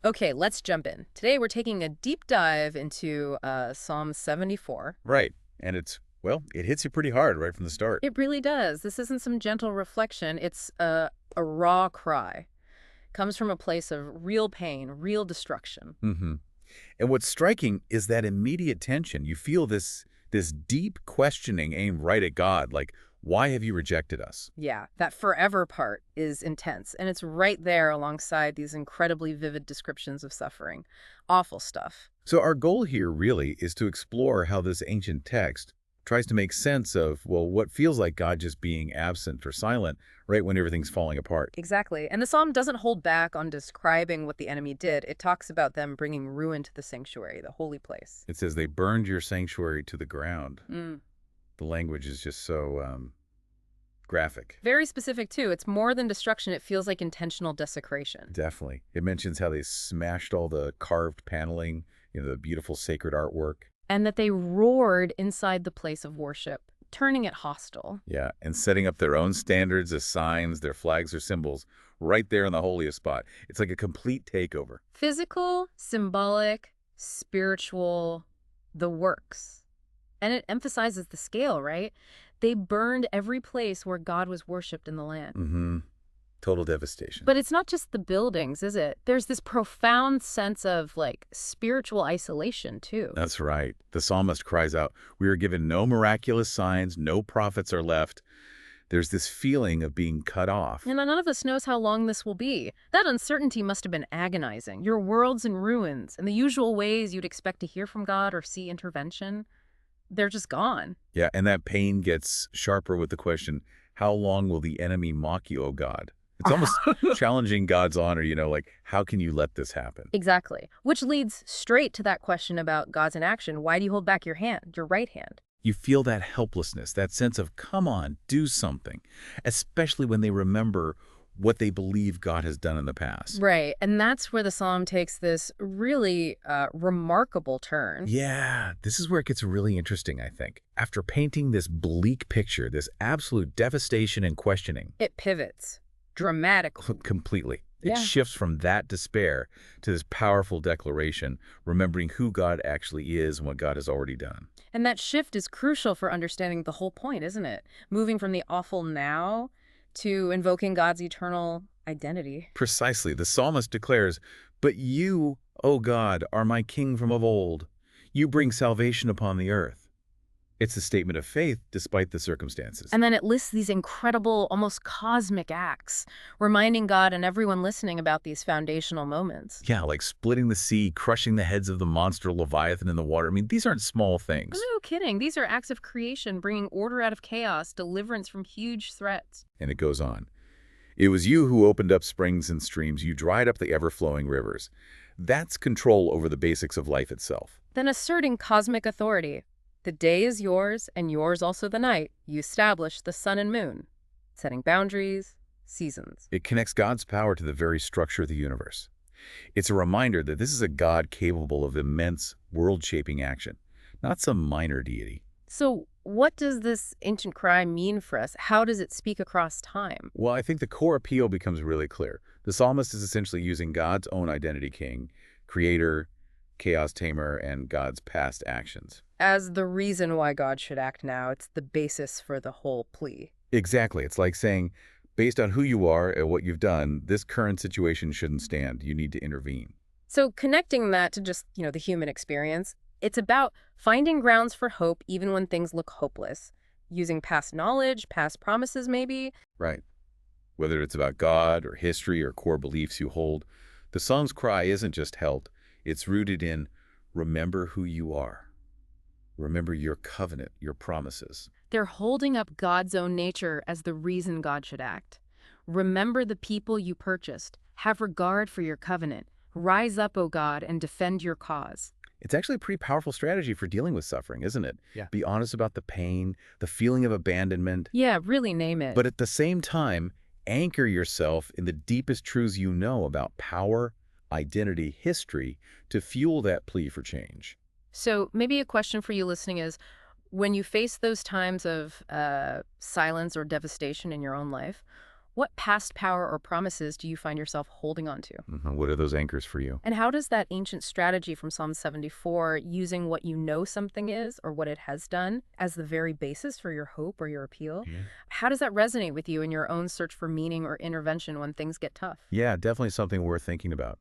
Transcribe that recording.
Okay, let's jump in. Today we're taking a deep dive into Psalm 74. Right. And it hits you pretty hard right from the start. It really does. This isn't some gentle reflection. It's a raw cry. Comes from a place of real pain, real destruction. hmm And what's striking is that immediate tension. You feel this deep questioning aimed right at God, like, why have you rejected us? Yeah, that forever part is intense, and it's right there alongside these incredibly vivid descriptions of suffering. Awful stuff. So our goal here really is to explore how this ancient text tries to make sense of, well, what feels like God just being absent or silent right when everything's falling apart. Exactly. And the psalm doesn't hold back on describing what the enemy did. It talks about them bringing ruin to the sanctuary, the holy place. It says they burned your sanctuary to the ground. Mm. The language is just so graphic. Very specific, too. It's more than destruction. It feels like intentional desecration. Definitely. It mentions how they smashed all the carved paneling, the beautiful sacred artwork. And that they roared inside the place of worship, turning it hostile. Yeah, and setting up their own standards as signs, their flags or symbols, right there in the holiest spot. It's like a complete takeover. Physical, symbolic, spiritual, the works. And it emphasizes the scale, right? They burned every place where God was worshipped in the land. Mm-hmm. Total devastation. But it's not just the buildings, is it? There's this profound sense of, like, spiritual isolation, too. That's right. The psalmist cries out, we are given no miraculous signs, no prophets are left. There's this feeling of being cut off. And none of us knows how long this will be. That uncertainty must have been agonizing. Your world's in ruins, and the usual ways you'd expect to hear from God or see intervention, they're just gone. Yeah, and that pain gets sharper with the question, how long will the enemy mock you, O God? It's almost challenging God's honor, like, how can you let this happen? Exactly. Which leads straight to that question about God's inaction. Why do you hold back your hand, your right hand? You feel that helplessness, that sense of, come on, do something, especially when they remember what they believe God has done in the past. Right. And that's where the psalm takes this really remarkable turn. Yeah, this is where it gets really interesting, I think. After painting this bleak picture, this absolute devastation and questioning. It pivots dramatically. Completely. It Yeah. shifts from that despair to this powerful declaration, remembering who God actually is and what God has already done. And that shift is crucial for understanding the whole point, isn't it? Moving from the awful now to invoking God's eternal identity. Precisely. The psalmist declares, but you, O God, are my king from of old. You bring salvation upon the earth. It's a statement of faith despite the circumstances. And then it lists these incredible, almost cosmic acts, reminding God and everyone listening about these foundational moments. Yeah, like splitting the sea, crushing the heads of the monster Leviathan in the water. I mean, these aren't small things. No kidding. These are acts of creation, bringing order out of chaos, deliverance from huge threats. And it goes on. It was you who opened up springs and streams. You dried up the ever-flowing rivers. That's control over the basics of life itself. Then asserting cosmic authority. The day is yours, and yours also the night. You establish the sun and moon, setting boundaries, seasons. It connects God's power to the very structure of the universe. It's a reminder that this is a God capable of immense, world-shaping action, not some minor deity. So what does this ancient cry mean for us? How does it speak across time? Well, I think the core appeal becomes really clear. The psalmist is essentially using God's own identity king, creator, chaos tamer, and God's past actions. As the reason why God should act now, it's the basis for the whole plea. Exactly. It's like saying, based on who you are and what you've done, this current situation shouldn't stand. You need to intervene. So connecting that to just, the human experience, it's about finding grounds for hope even when things look hopeless, using past knowledge, past promises maybe. Right. Whether it's about God or history or core beliefs you hold, the psalm's cry isn't just held. It's rooted in, remember who you are. Remember your covenant, your promises. They're holding up God's own nature as the reason God should act. Remember the people you purchased. Have regard for your covenant. Rise up, O God, and defend your cause. It's actually a pretty powerful strategy for dealing with suffering, isn't it? Yeah. Be honest about the pain, the feeling of abandonment. Yeah, really name it. But at the same time, anchor yourself in the deepest truths you know about power, identity, history, to fuel that plea for change. So maybe a question for you listening is, when you face those times of silence or devastation in your own life, What past power or promises do you find yourself holding on to? What are those anchors for you? And how does that ancient strategy from Psalm 74, using what you know something is or what it has done as the very basis for your hope or your appeal, Yeah. how does that resonate with you in your own search for meaning or intervention when things get tough? Yeah, definitely something worth thinking about.